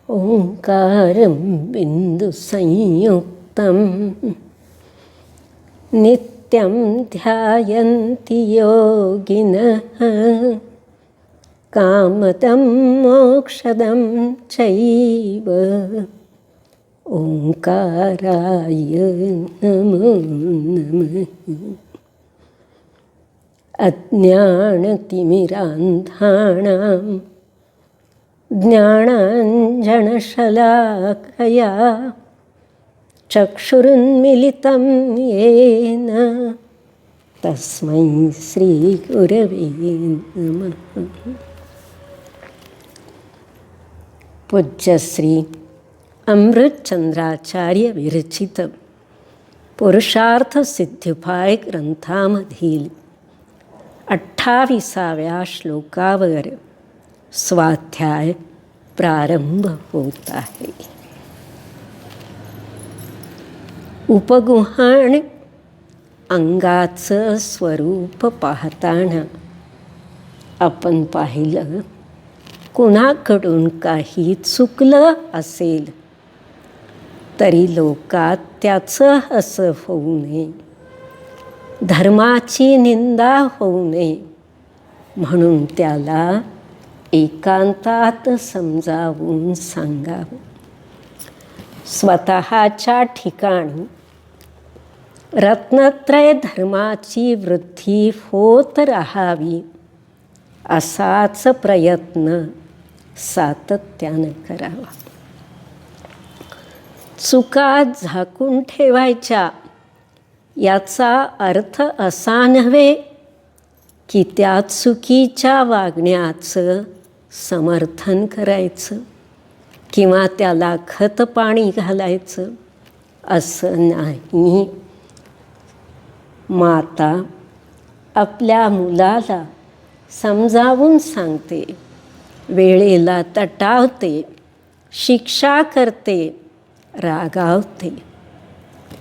ओंकारं बिन्दुसंयुक्तं नित्यं ध्यायन्ति योगिनः कामदं मोक्षदं चैव ओंकाराय नमो नमः। अज्ञानतिमिरान्धानां ज्ञानाञ्जनशलाकया चक्षुरुन्मिलितं येन तस्मै श्रीगुरवे नमः। पूज्यश्री अमृतचंद्राचार्य विरचित पुरुषार्थ सिद्धिपाय ग्रंथामधील 28व्या श्लोकावर स्वाध्याय प्रारंभ होत आहे. उपगुहाण अंगाचं स्वरूप पाहताना आपण पाहिलं, कुणाकडून काही चुकलं असेल तरी लोकात त्याचं असं होऊ नये, धर्माची निंदा होऊ नये म्हणून त्याला एकांतात समजावून सांगावं. स्वतःच्या ठिकाणी रत्नत्रय धर्माची वृद्धी होत राहावी असाच प्रयत्न सातत्यानं करावा. चुका झाकून ठेवायच्या याचा अर्थ असा नव्हे की त्या चुकीच्या वागण्याचं समर्थन करायचं किंवा त्याला खतपाणी घालायचं, असं नाही. माता आपल्या मुलाला समजावून सांगते, वेळेला तटावते, शिक्षा करते, रागावते.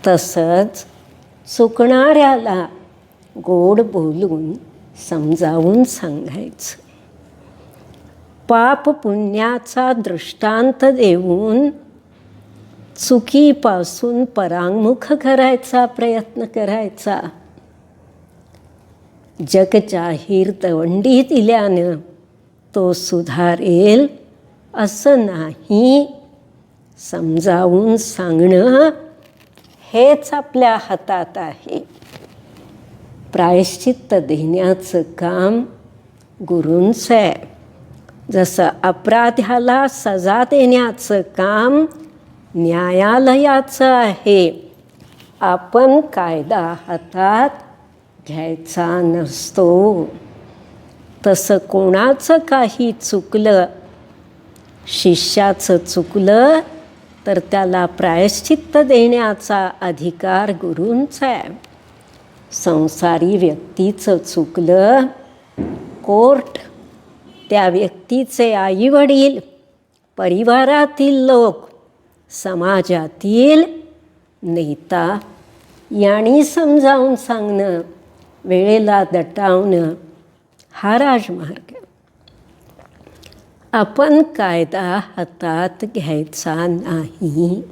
तसंच चुकणाऱ्याला गोड बोलून समजावून सांगायचं. पाप पुण्याचा दृष्टांत देऊन चुकीपासून परांगमुख करायचा प्रयत्न करायचा. जगजाहीर दवंडी दिल्यानं तो सुधारेल असं नाही. समजावून सांगणं हेच आपल्या हातात आहे. प्रायश्चित्त देण्याचं काम गुरूंचं आहे. जसं अपराध्याला सजा देण्याचं काम न्यायालयाचं आहे. आपण कायदा हातात घ्यायचा नसतो. तसं कोणाचं काही चुकलं, शिष्याचं चुकलं तर त्याला प्रायश्चित्त देण्याचा अधिकार गुरूंचा आहे. संसारी व्यक्तीचं चुकलं, कोर्ट, त्या व्यक्तीचे आईवडील, परिवारातील लोक, समाजातील नेता यांनी समजावून सांगणं, वेळेला दटावणं हा राजमार्ग. आपण कायदा हातात घ्यायचा नाही.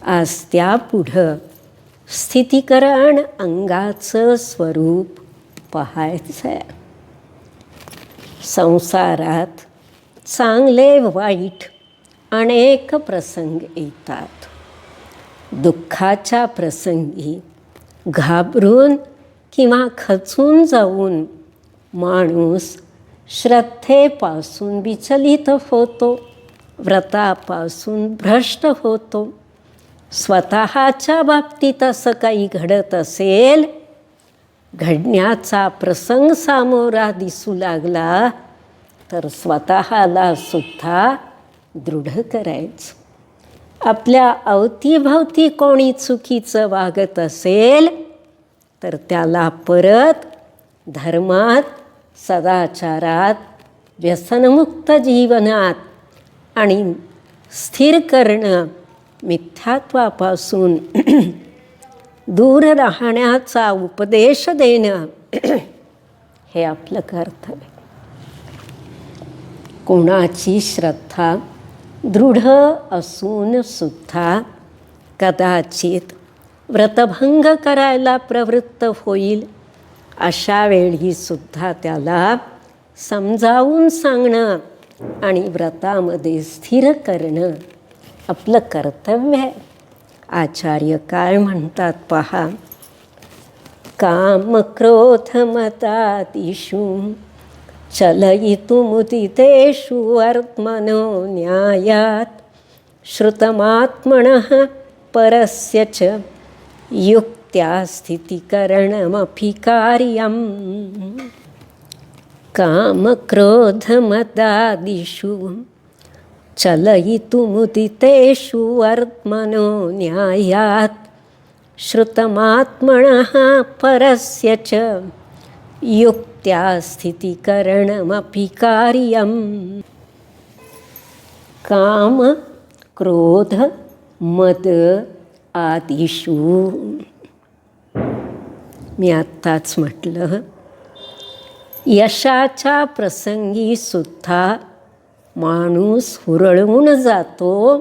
आज त्यापुढं स्थितीकरण अंगाचं स्वरूप पाहायचं आहे. संसारात चांगले वाईट अनेक प्रसंग येतात. दुःखाच्या प्रसंगी घाबरून किंवा खचून जाऊन माणूस श्रद्धेपासून विचलित होतो, व्रतापासून भ्रष्ट होतो. स्वतःच्या बाबतीत असं काही घडत असेल, घडण्याचा प्रसंग सामोरा दिसू लागला तर स्वतःला सुद्धा दृढ करायचं. आपल्या अवतीभवती कोणी चुकीचं वागत असेल तर त्याला परत धर्मात, सदाचारात, व्यसनमुक्त जीवनात आणि स्थिर करणं, मिथ्यात्वापासून दूर राहण्याचा उपदेश देणं हे आपलं कर्तव्य. कोणाची श्रद्धा दृढ असून सुद्धा कदाचित व्रतभंग करायला प्रवृत्त होईल, अशा वेळी सुद्धा त्याला समजावून सांगणं आणि व्रतामध्ये स्थिर करणं आपलं कर्तव्य आहे. आचार्य काय म्हणतात पहा, काम क्रोध मतादिषु चलयितुमुदितेषु आत्मनो न्यायात् श्रुतमात्मनः परस्य च युक्त्या स्थितिकरणमपि कार्यम्. कामक्रोधमदादिषु चलयितुमुदितेषु आत्मनो न्यायात् श्रुतमात्मनः परस्य च युक्त्या स्थितिकरणमपि कार्यम्. काम क्रोध मद आदिषु, मी आत्ताच म्हटलं, यशाच्या प्रसंगी सुद्धा माणूस हुरळून जातो,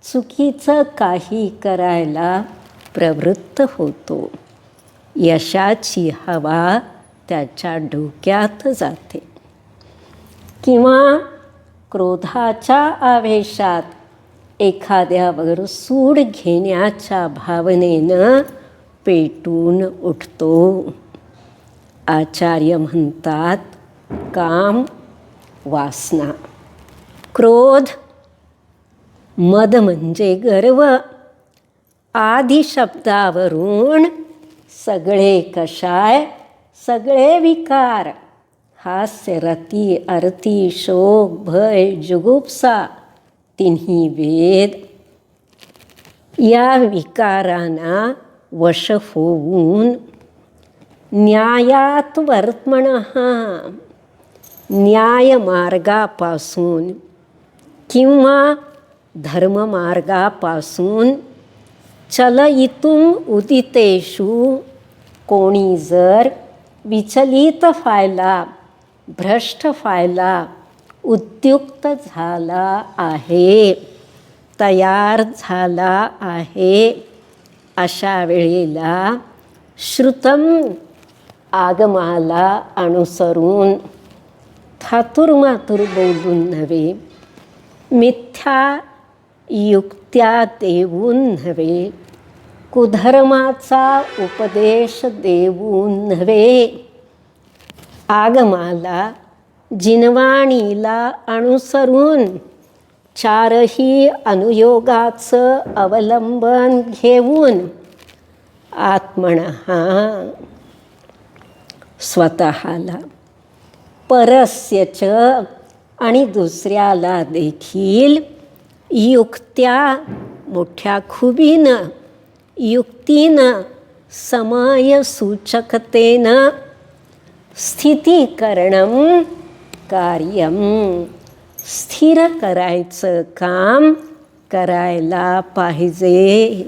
चुकीचं काही करायला प्रवृत्त होतो. यशाची हवा त्याच्या डोक्यात जाते. किंवा क्रोधाच्या आवेशात एखाद्यावर सूड घेण्याच्या भावनेनं पेटून उठतो. आचार्य म्हणतात, काम वासना, क्रोध मद म्हणजे गर्व, आदी शब्दावरून सगळे कषाय, सगळे विकार, हास्य रती अरती शोक भय जुगुप्सा तिन्ही वेद, या विकारांना वश होऊन न्यायात वर्त्मनः, न्यायमार्गापासून किंवा धर्ममार्गापासून चलयितुम उदितेषु, कोणी जर विचलित व्हायला, भ्रष्ट व्हायला उद्युक्त झाला आहे, तयार झाला आहे, अशा वेळेला श्रुतम आगमाला अनुसरून, थातुरमातुर बोलून नव्हे, मिथ्या युक्त्या देऊन नव्हे, कुधर्माचा उपदेश देऊन नव्हे, आगमाला जिनवाणीला अनुसरून चारही अनुयोगाचं अवलंबन घेऊन आत्मनः स्वतःला, परस्यच आणि दुसऱ्याला देखील, युक्त्या मोठ्या खुबीनं, युक्तीनं, समयसूचकतेनं, स्थितीकरणं कार्यं, स्थिर करायचं काम करायला पाहिजे.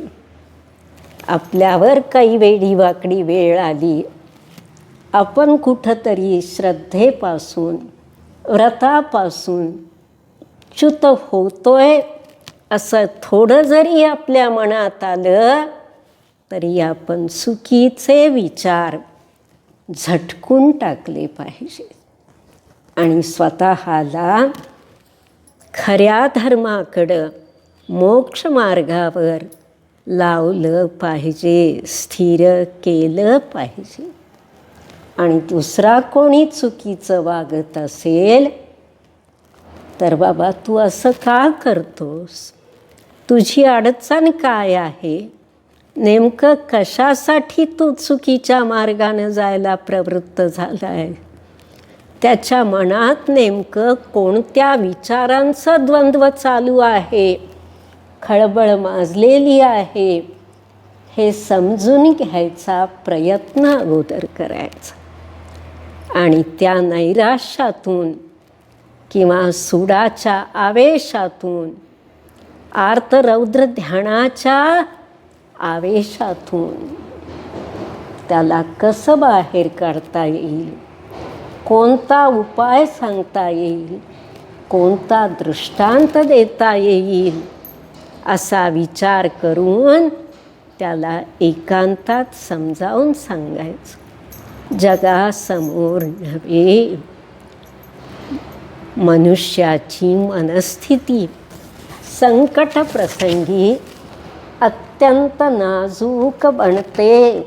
आपल्यावर काही वेडीवाकडी वेळ आली, आपण कुठंतरी श्रद्धेपासून, व्रतापासून च्युत होतोय असं थोडं जरी आपल्या मनात आलं तरी आपण चुकीचे विचार झटकून टाकले पाहिजे आणि स्वतःला खऱ्या धर्माकडं, मोक्ष मार्गावर लावलं पाहिजे, स्थिर केलं पाहिजे. आणि दुसरा कोणी चुकीचं वागत असेल तर बाबा तू असं का करतोस, तुझी अडचण काय आहे, नेमकं कशासाठी तू चुकीच्या मार्गानं जायला प्रवृत्त झाला आहे, त्याच्या मनात नेमकं कोणत्या विचारांचं द्वंद्व चालू आहे, खळबळ माजलेली आहे, हे समजून घ्यायचा प्रयत्न अगोदर करायचा. आणि त्या नैराश्यातून किंवा सुडाच्या आवेशातून, आर्तरौद्र ध्यानाच्या आवेशातून त्याला कसं बाहेर काढता येईल, कोणता उपाय सांगता येईल, कोणता दृष्टांत देता येईल असा विचार करून त्याला एकांतात समजावून सांगायचं. जगासमोर नव्हे, मनुष्याची मनस्थिती संकटप्रसंगी अत्यंत नाजूक बनते.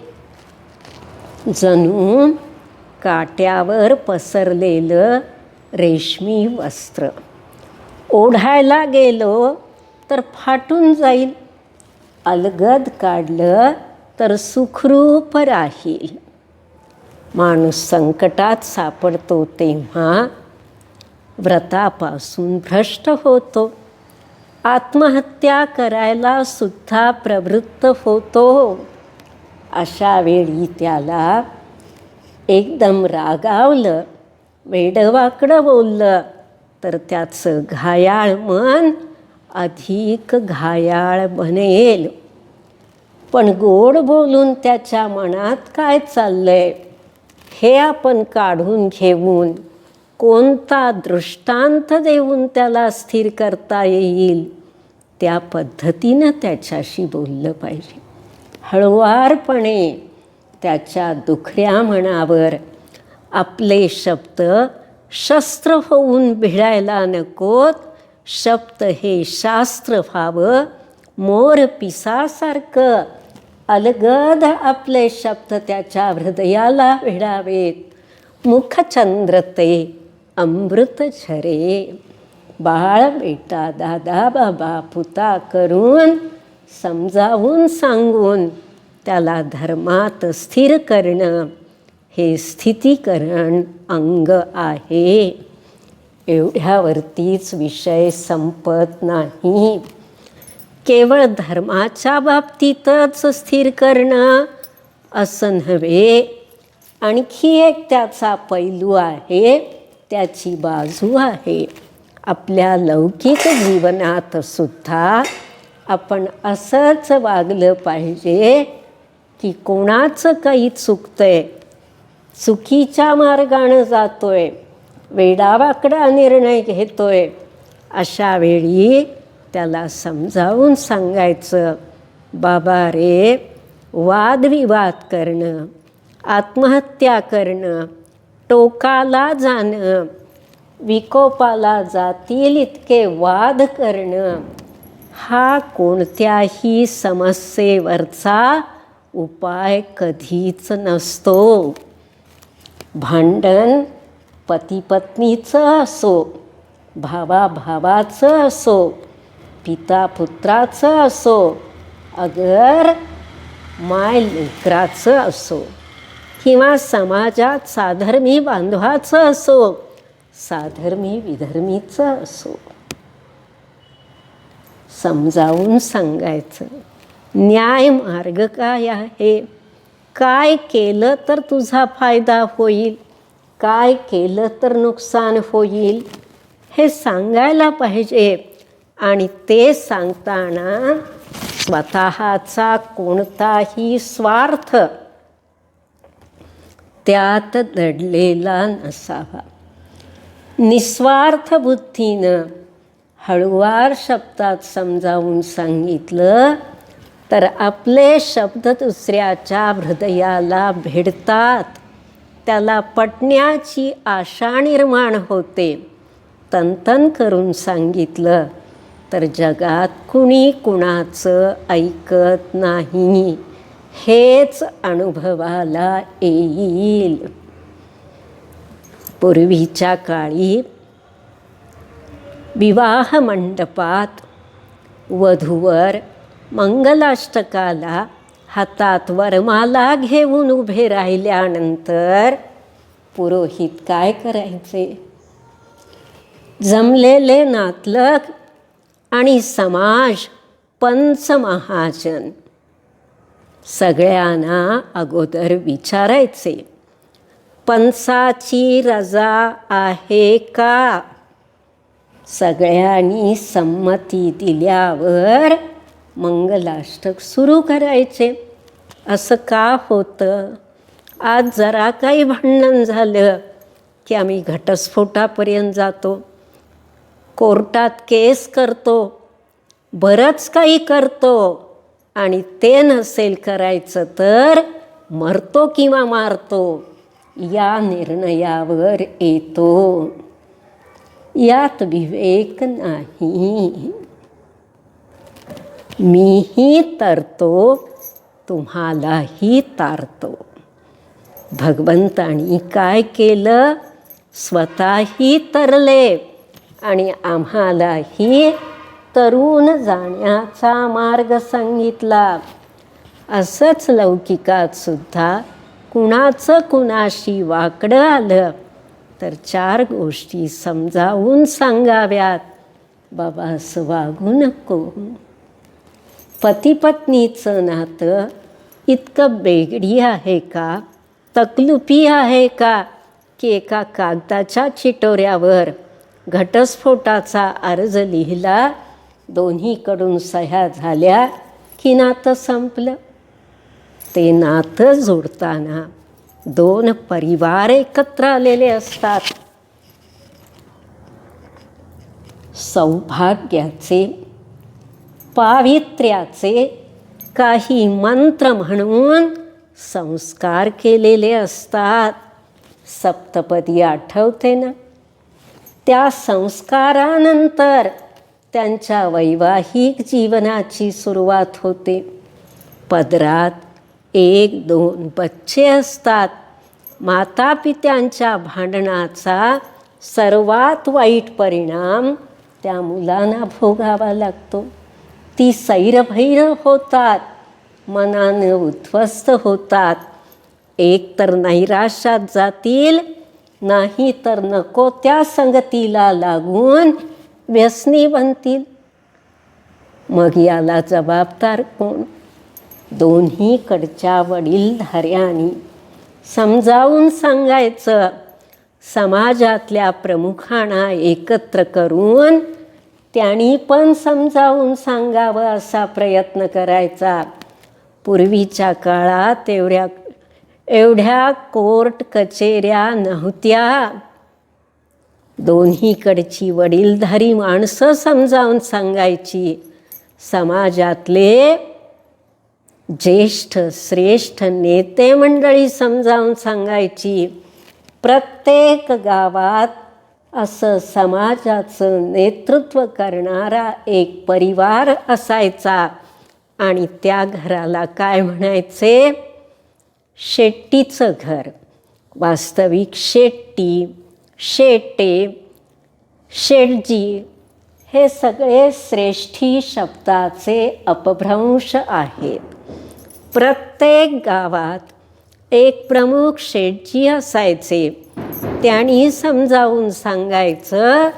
जणू काट्यावर पसरलेलं रेशमी वस्त्र ओढायला गेलो तर फाटून जाईल, अलगद काढलं तर सुखरूप राहील. माणूस संकटात सापडतो तेव्हा व्रतापासून भ्रष्ट होतो, आत्महत्या करायला सुद्धा प्रवृत्त होतो. अशा वेळी त्याला एकदम रागावलं, वेडवाकडं बोललं तर त्याचं घायाळ मन अधिक घायाळ बनेल. पण गोड बोलून त्याच्या मनात काय चाललंय हे आपण काढून घेऊन कोणता दृष्टांत देऊन त्याला स्थिर करता येईल त्या पद्धतीनं त्याच्याशी बोललं पाहिजे. हळुवारपणे त्याच्या दुखऱ्या मनावर आपले शब्द शस्त्र होऊन भिडायला नकोत. शब्द हे शास्त्र व्हावं. मोर पिसासारखं अलगद आपले शब्द त्याच्या हृदयाला भिडावेत. मुखचंद्र ते अमृत झरे. बाळ बेटा दादा बाबा पुता करून समजावून सांगून त्याला धर्मात स्थिर करणं हे स्थितीकरण अंग आहे. एवढ्यावरतीच विषय संपत नाही. केवळ धर्माच्या बाबतीतच स्थिर करणं असं नव्हे, आणखी एक त्याचा पैलू आहे, त्याची बाजू आहे. आपल्या लौकिक जीवनात सुद्धा आपण असंच वागलं पाहिजे की कोणाचं काही चुकतंय, चुकीच्या मार्गानं जातोय, वेडावाकडा निर्णय घेतोय, अशा वेळी त्याला समजावून सांगायचं, बाबा रे, वादविवाद करणं, आत्महत्या करणं, टोकाला जाणं, विकोपाला जातील इतके वाद करणं हा कोणत्याही समस्येवरचा उपाय कधीच नसतो. भांडण पतीपत्नीचं असो, भावाभावाचं असो, पिता पुत्राचं असो, अगर माय लेकराचं असो, किंवा समाजात साधर्मी बांधवाचं असो, साधर्मी विधर्मीचं असो, समजावून सांगायचं. न्याय मार्ग काय आहे, काय केलं तर तुझा फायदा होईल, काय केलं तर नुकसान होईल, हे सांगायला पाहिजे. आणि ते सांगताना स्वतःचा कोणताही स्वार्थ त्यात दडलेला नसावा. निस्वार्थ बुद्धीनं हळुवार शब्दात समजावून सांगितलं तर आपले शब्द दुसऱ्याच्या हृदयाला भिडतात, त्याला पटण्याची आशा निर्माण होते. तनतन करून सांगितलं तर जगात कुणी कुणाचं ऐकत नाही, हेच अनुभवाला येईल. पूर्वीच्या काळी विवाह मंडपात वधूवर मंगलाष्टकाला हातात वरमाला घेऊन उभे राहिल्यानंतर पुरोहित काय करायचे, जमलेले नातलग आणि समाज पंचमहाजन सगळ्यांना अगोदर विचारायचे, पंचाची रजा आहे का. सगळ्यांनी संमती दिल्यावर मंगलाष्टक सुरू करायचे. असं का होतं, आज जरा काही भांडण झालं की आम्ही घटस्फोटापर्यंत जातो. कोर्टात केस करतो, बरंच काही करतो आणि ते नसेल करायचं तर मरतो किंवा मारतो या निर्णयावर येतो. यात विवेक नाही. मीही तरतो, तुम्हालाही तारतो. भगवंतानी काय केलं? स्वतःही तरले आणि आम्हालाही तरुण जाण्याचा मार्ग सांगितला. असंच लौकिकात सुद्धा कुणाचं कुणाशी वाकडं आलं तर 4 गोष्टी समजावून सांगाव्यात. बाबा असं वागू नको. पतीपत्नीचं नातं इतकं बेगडी आहे का, तकलुफी आहे का, की एका कागदाच्या चिटोऱ्यावर घटस्फोटाचा अर्ज लिहिला, दोन्हीकडून सह्या झाल्या की नातं संपलं. ते नातं जोडताना 2 परिवार एकत्र आलेले असतात. सौभाग्याचे, पावित्र्याचे काही मंत्र म्हणून संस्कार केलेले असतात. सप्तपदी आठवते ना? त्या संस्कारानंतर त्यांच्या वैवाहिक जीवनाची सुरुवात होते. पदरात 1-2 बच्चे असतात. मातापित्यांच्या भांडणाचा सर्वात वाईट परिणाम त्या मुलांना भोगावा लागतो. ती सैरभैर होतात, मनानं उद्ध्वस्त होतात. एक तर नैराश्यात जातील, नाही तर नको त्या संगतीला लागून व्यसनी बनतील. मग याला जबाबदार कोण? दोन्हीकडच्या वडीलधाऱ्यांनी समजावून सांगायचं. समाजातल्या प्रमुखांना एकत्र करून त्यांनी पण समजावून सांगावं असा प्रयत्न करायचा. पूर्वीच्या काळात एवढ्या कोर्ट कचेऱ्या नव्हत्या. दोन्हीकडची वडीलधारी माणसं समजावून सांगायची. समाजातले ज्येष्ठ श्रेष्ठ नेते मंडळी समजावून सांगायची. प्रत्येक गावात असं समाजाचं नेतृत्व करणारा एक परिवार असायचा आणि त्या घराला काय म्हणायचे? शेट्टीचं घर. वास्तविक शेट्टी, शेटे, शेटजी हे सगळे श्रेष्ठी शब्दाचे अपभ्रंश आहेत. प्रत्येक गावात एक प्रमुख शेटजी असायचे. त्यांनी समजावून सांगायचं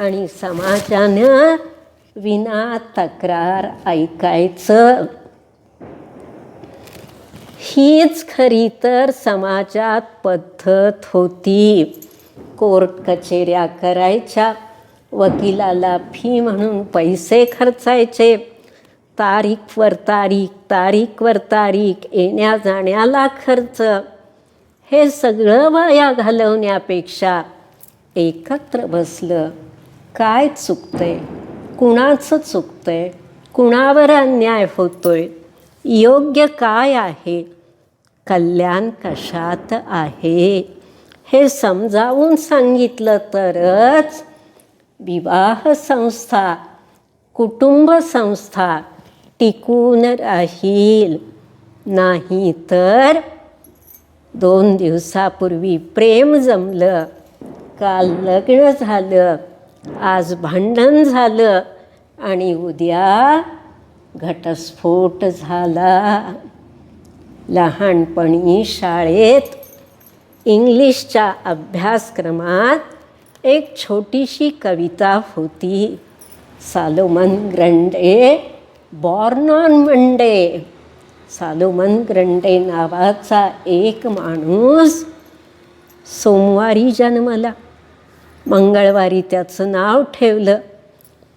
आणि समाजानं विना तक्रार ऐकायचं. हीच खरी तर समाजात पद्धत होती. कोर्ट कचेऱ्या करायच्या, वकिलाला फी म्हणून पैसे खर्चायचे, तारीखवर तारीख येण्या जाण्याला खर्च. हे सगळं वाया घालवण्यापेक्षा एकत्र बसलं. काय चुकतंय, कुणाचं चुकतंय, कुणावर अन्याय होतोय, योग्य काय आहे, कल्याण कशात आहे, हे समजावून सांगितलं तरच विवाह संस्था, कुटुंब संस्था टिकून राहील. नाही तर 2 दिवसापूर्वी प्रेम जमलं, काल लग्न झालं, आज भांडण झालं आणि उद्या घटस्फोट झाला. लहानपणी शाळेत इंग्लिशच्या अभ्यासक्रमात एक छोटीशी कविता होती. Solomon Grundy, born on Monday. Solomon Grundy नावाचा एक माणूस सोमवारी जन्मला, मंगळवारी त्याचं नाव ठेवलं,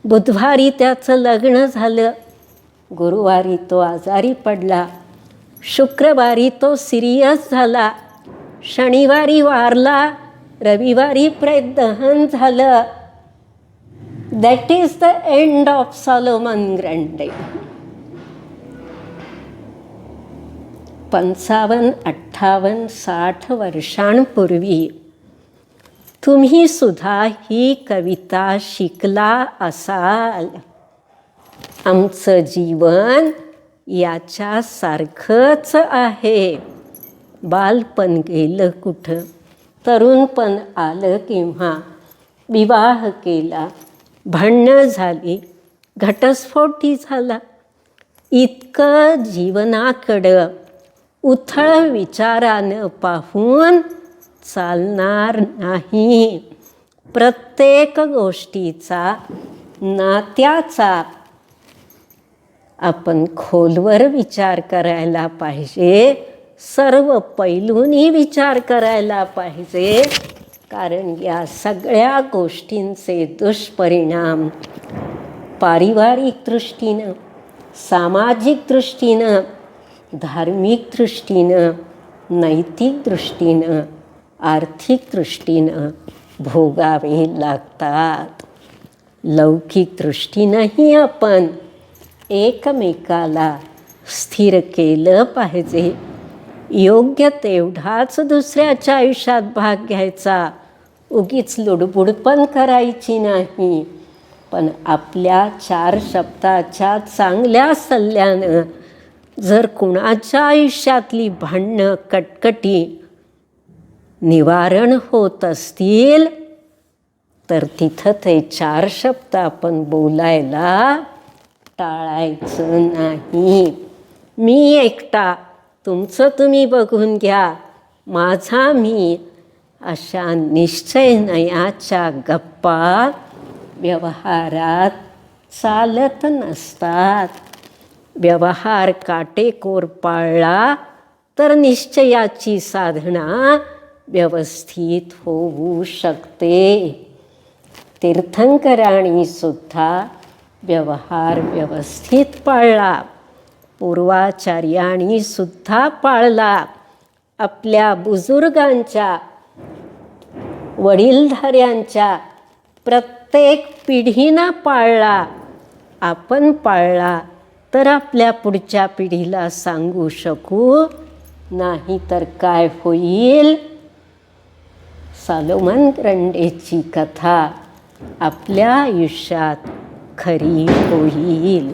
बुधवारी त्याचं लग्न झालं, गुरुवारी तो आजारी पडला, शुक्रवारी तो सिरियस झाला, शनिवारी वारला, रविवारी प्रेतदहन झालं. That is the end of Solomon Grundy. 55, 58, 60 वर्षांपूर्वी तुम्ही सुद्धा ही कविता शिकला असाल. आमचं जीवन याच्यासारखंच आहे. बालपण गेलं कुठं, तरुणपण आलं केव्हा, विवाह केला, भांडणं झाली, घटस्फोटही झाला. इतकं जीवनाकडं उथळ विचारानं पाहून चालणार नाही. प्रत्येक गोष्टीचा, नात्याचा आपण खोलवर विचार करायला पाहिजे. सर्व पैलूंनी विचार करायला पाहिजे. कारण या सगळ्या गोष्टींचे दुष्परिणाम पारिवारिक दृष्टीनं, सामाजिक दृष्टीनं, धार्मिक दृष्टीनं, नैतिक दृष्टीनं, आर्थिक दृष्टीनं भोगावे लागतात. लौकिक दृष्टीनंही आपण एकमेकाला स्थिर केलं पाहिजे. योग्य तेवढाच दुसऱ्याच्या आयुष्यात भाग घ्यायचा. उगीच लुडबुड पण करायची नाही. पण आपल्या 4 शब्दाच्या चांगल्या सल्ल्यानं जर कुणाच्या आयुष्यातली भांडणं, कटकटी निवारण होत असतील तर तिथं ते 4 शब्द आपण बोलायला टाळायचं नाही. मी एकटा, तुमचं तुम्ही बघून घ्या, माझा मी, अशा निश्चयनयाच्या गप्पा व्यवहारात चालत नसतात. व्यवहार काटेकोर पाळला तर निश्चयाची साधना व्यवस्थित होऊ शकते. तीर्थंकरांनी सुद्धा व्यवहार व्यवस्थित पाळला. पूर्वाचार्यांनी सुद्धा पाळला. आपल्या बुजुर्गांच्या, वडीलधाऱ्यांच्या प्रत्येक पिढीनं पाळला. आपण पाळला तर आपल्या पुढच्या पिढीला सांगू शकू. नाही तर काय होईल? सॉलोमन ग्रँडेची कथा आपल्या आयुष्यात खरी होईल.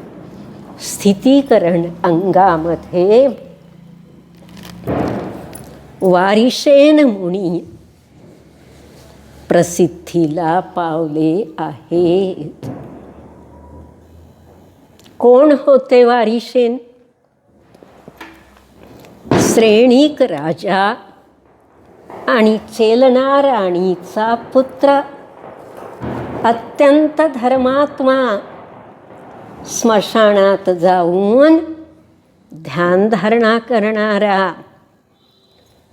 स्थितीकरण अंगामध्ये वारिशेन मुनी प्रसिद्धीला पावले आहेत. कोण होते वारिशेन? श्रेणिक राजा आणि चेलना राणीचा पुत्र, अत्यंत धर्मात्मा, स्मशानात जाऊन ध्यानधारणा करणारा.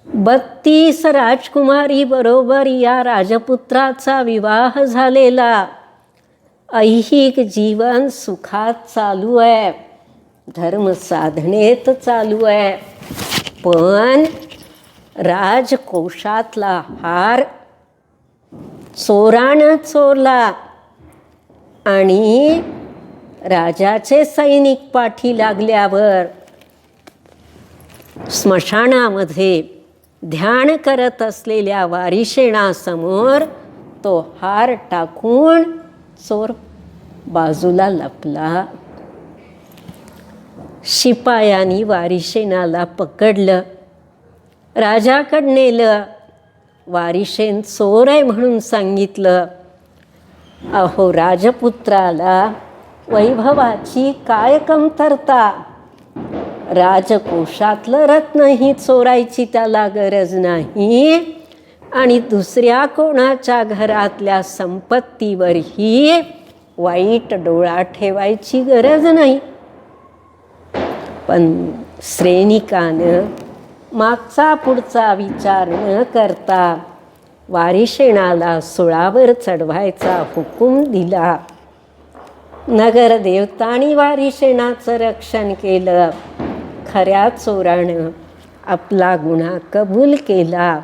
32 राजकुमारी बरोबर या राजपुत्राचा विवाह झालेला. ऐहिक जीवन सुखात चालू आहे, धर्मसाधनेत चालू आहे. पण राजकोषातला हार चोरानं चोरला आणि राजाचे सैनिक पाठी लागल्यावर स्मशानामध्ये ध्यान करत असलेल्या वारिशेणासमोर तो हार टाकून चोर बाजूला लपला. शिपायांनी वारिशेणाला पकडलं, राजाकडे नेलं. वारिशेन चोर आहे म्हणून सांगितलं. अहो राजपुत्राला वैभवाची काय कमतरता? राजकोषातलं रत्नही चोरायची त्याला गरज नाही आणि दुसऱ्या कोणाच्या घरातल्या संपत्तीवरही वाईट डोळा ठेवायची गरज नाही. पण श्रेणिकानं मागचा पुढचा विचार न करता वारिशेणाला सुळावर चढवायचा हुकूम दिला. नगरदेवतांनी वारिशेणाचं रक्षण केलं. खऱ्या चोरानं आपला गुन्हा कबूल केला.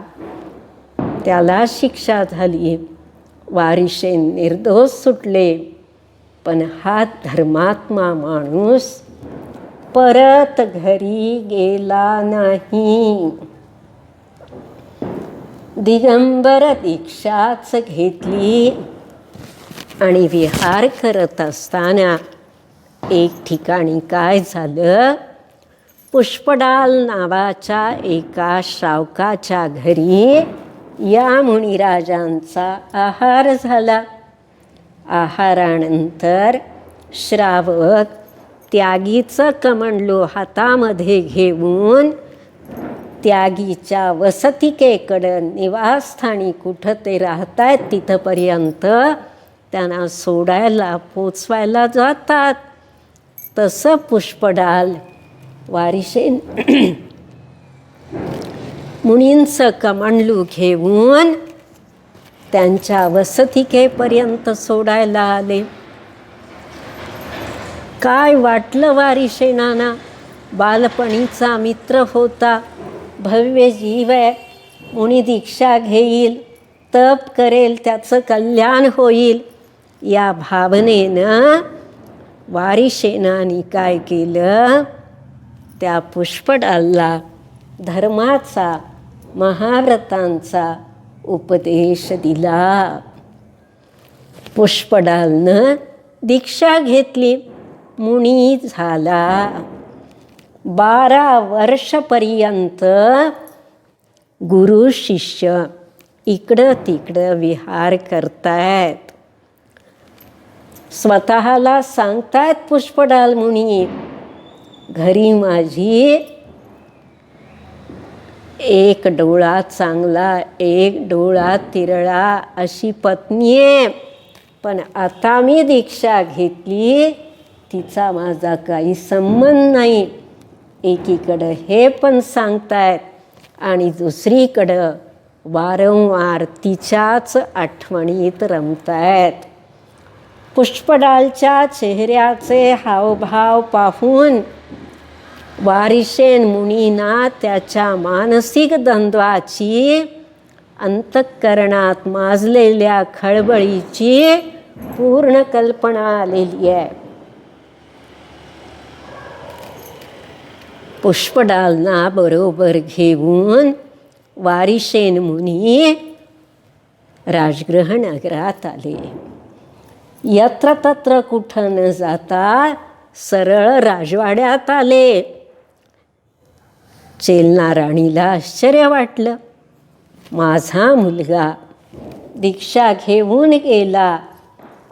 त्याला शिक्षा झाली. वारिशेन निर्दोष सुटले. पण हा धर्मात्मा माणूस परत घरी गेला नाही. दिगंबर दीक्षाच घेतली आणि विहार करत असताना एक ठिकाणी काय झालं, पुष्पडाल नावाच्या एका श्रावकाच्या घरी या मुनिराजांचा आहार झाला. आहारानंतर श्रावक त्यागीचं कमंडलू हातामध्ये घेऊन त्यागीच्या वसतिकेकडं निवासस्थानी कुठं ते राहतायत तिथंपर्यंत त्यांना सोडायला पोचवायला जातात. तसं पुष्पडाल वारिशेन मुनींचं कमंडलू घेऊन त्यांच्या वसतिकेपर्यंत सोडायला आले. काय वाटलं वारिशेनांना, बालपणीचा मित्र होता, भव्य जीव आहे, मुनी दीक्षा घेईल, तप करेल, त्याचं कल्याण होईल, या भावनेनं वारिशेनानी काय केलं, त्या पुष्पडालला धर्माचा महाव्रतांचा उपदेश दिला. पुष्पडालनं दीक्षा घेतली, मुनी झाला. 12 वर्षपर्यंत गुरु शिष्य इकडं तिकडं विहार करतायत. स्वतःला सांगतायत पुष्पडाल मुनी, घरी माझी एक डोळा चांगला, एक डोळा तिरळा अशी पत्नी आहे, पण आता मी दीक्षा घेतली, तिचा माझा काही संबंध नाही. एकीकडं हे पण सांगतायत आणि दुसरीकडं वारंवार तिच्याच आठवणीत रमतायत. पुष्पडालच्या चेहऱ्याचे हावभाव पाहून वारिशेन मुनींना त्याच्या मानसिक द्वंद्वाची, अंतःकरणात माजलेल्या खळबळीची पूर्ण कल्पना आलेली आहे. पुष्पडालना बरोबर घेऊन वारिशेन मुनी राजगृह नगरात आले. यत्र तत्र कुठं न जाता सरळ राजवाड्यात आले. चेलना राणीला आश्चर्य वाटलं, माझा मुलगा दीक्षा घेऊन गेला,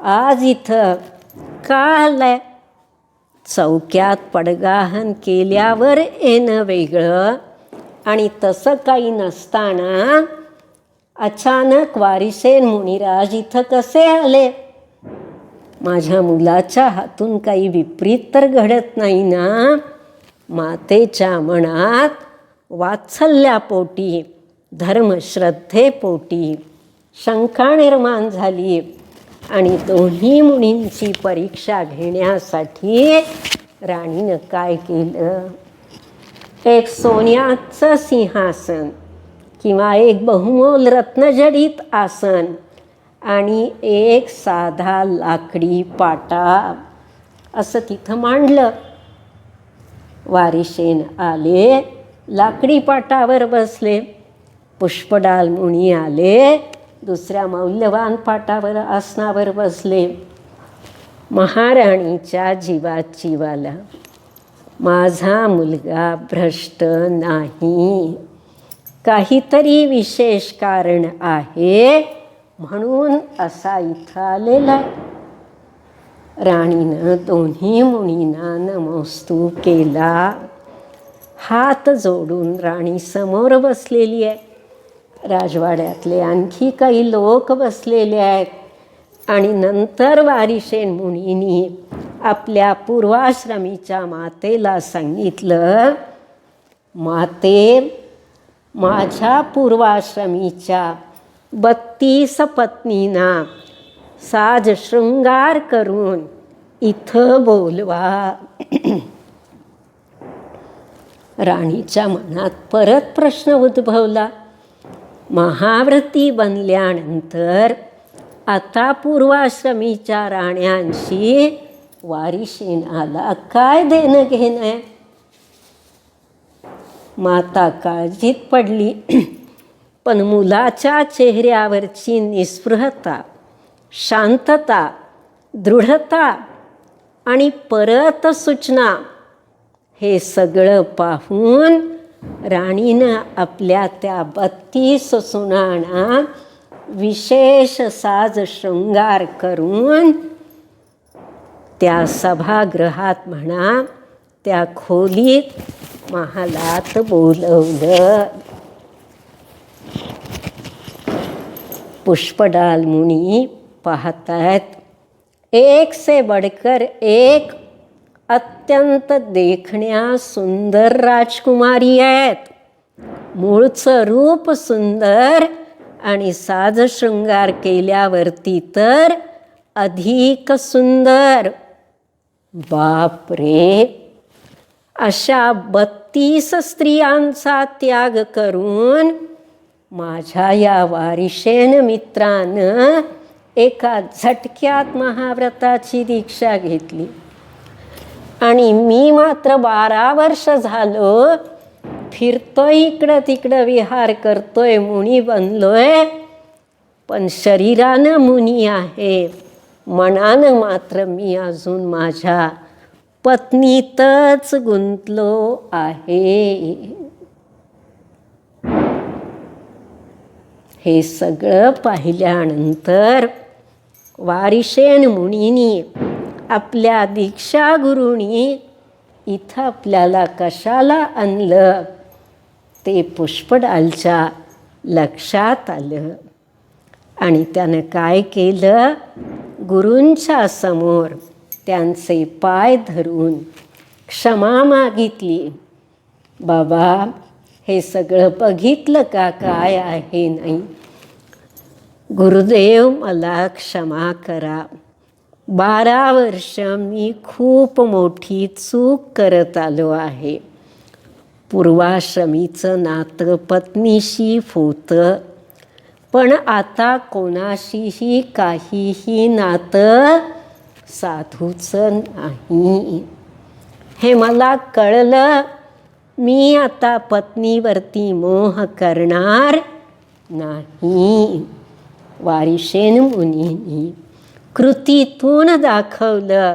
आज इथं का आलाय? चौक्यात पडगाहन केल्यावर येणं वेगळं आणि तसं काही नसताना अचानक वारिशेन मुनिराज इथं कसे आले? माझ्या मुलाच्या हातून काही विपरीत तर घडत नाही ना? मातेच्या मनात वात्सल्यापोटी, धर्मश्रद्धेपोटी शंका निर्माण झाली आणि दोन्ही मुनींची परीक्षा घेण्यासाठी राणीनं काय केलं, एक सोन्याचं सिंहासन किंवा एक बहुमोल रत्नजडित आसन आणि एक साधा लाकडी पाटा असं तिथं मांडलं. वारिशेन आले, लाकडी पाटावर बसले. पुष्पडाल मुनी आले, दुसऱ्या मौल्यवान पाटावर आसनावर बसले. महाराणीच्या जीवात जीवाला, माझा मुलगा भ्रष्ट नाही, काहीतरी विशेष कारण आहे म्हणून असा इथं आलेला. राणीनं दोन्ही मुनींना नमोस्तुत केला. हात जोडून राणी समोर बसलेली आहे. राजवाड्यातले आणखी काही लोक बसलेले आहेत आणि नंतर वारिशेन मुनींनी आपल्या पूर्वाश्रमीच्या मातेला सांगितलं, माते, माझ्या पूर्वाश्रमीच्या 32 पत्नींना साज शृंगार करून इथं बोलवा. राणीच्या मनात परत प्रश्न उद्भवला, महाव्रती बनल्यानंतर आता पूर्वाश्रमीच्या राण्यांशी वारिशीनाला काय देणं घेणं आहे. माता काळजीत पडली, पण मुलाच्या चेहऱ्यावरची निस्पृहता, शांतता, दृढता आणि परत सूचना हे सगळं पाहून राणीनं आपल्या त्या 32 सुनांना विशेष साज शृंगार करून त्या सभागृहात म्हणा, त्या खोलीत महालात बोलवलं. पुष्पडाल मुनी पाहतायत, एक से बढ़कर एक अत्यंत देखण्या सुंदर राजकुमारी आहेत. मूळचं रूप सुंदर आणि साजशृंगार केल्यावरती तर अधिक सुंदर. बाप रे, अशा 32 स्त्रियांचा त्याग करून माझ्या या वारिशेन मित्रानं एका झटक्यात महाव्रताची दीक्षा घेतली. आणि मी मात्र 12 वर्ष झालो फिरतोय, इकडं तिकडं विहार करतोय, मुनी बनलोय. पण शरीरानं मुनी आहे, मनानं मात्र मी अजून माझ्या पत्नीतच गुंतलो आहे. हे सगळं पाहिल्यानंतर वारिशेन मुनींनी आपल्या दीक्षागुरूंनी इथं आपल्याला कशाला आणलं ते पुष्पडालच्या लक्षात आलं. आणि त्यानं काय केलं, गुरूंच्या समोर त्यांचे पाय धरून क्षमा मागितली. बाबा, हे सगळं बघितलं का काय आहे नाही. गुरुदेव, मला क्षमा करा. 12 वर्ष मी खूप मोठी चूक करत आलो आहे. पूर्वाश्रमीचं नातं पत्नीशी होतं, पण आता कोणाशीही काहीही नातं साधूचं नाही. हे मला कळलं. मी आता पत्नीवरती मोह करणार नाही. वारिशेन मुनींनी कृतीतून दाखवलं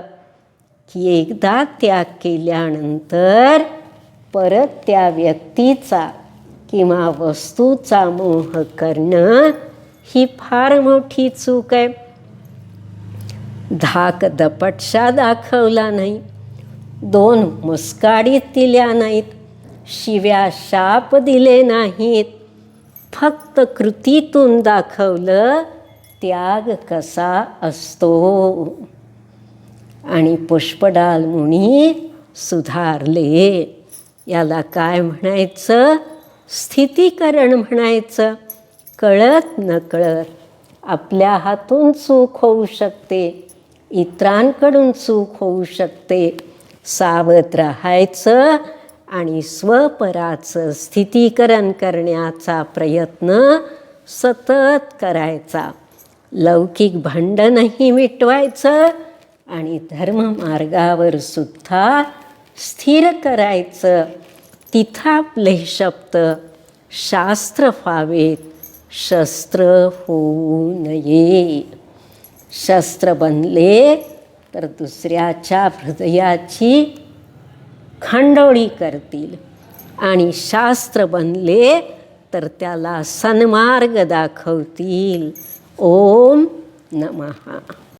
की एकदा त्याग केल्यानंतर परत त्या व्यक्तीचा किंवा वस्तूचा मोह करणं ही फार मोठी चूक आहे. धाक दपटशा दाखवला नाही, 2 मुस्काडीत दिल्या नाहीत, शिव्या शाप दिले नाहीत, फक्त कृतीतून दाखवलं त्याग कसा असतो. आणि पुष्पडाल मुनी सुधारले. याला काय म्हणायचं, स्थितीकरण म्हणायचं. कळत नकळत आपल्या हातून चूक होऊ शकते, इतरांकडून चूक होऊ शकते. सावध राहायचं आणि स्वपराचं स्थितीकरण करण्याचा प्रयत्न सतत करायचा. लौकिक भांडणही मिटवायचं आणि धर्ममार्गावर सुद्धा स्थिर करायचं. तिथं आपले शब्द शास्त्र व्हावेत, शस्त्र होऊ नये. शस्त्र बनले तर दुसऱ्याच्या हृदयाची खंडोळी करतील, आणि शास्त्र बनले तर त्याला सन्मार्ग दाखवतील. ओम नमः.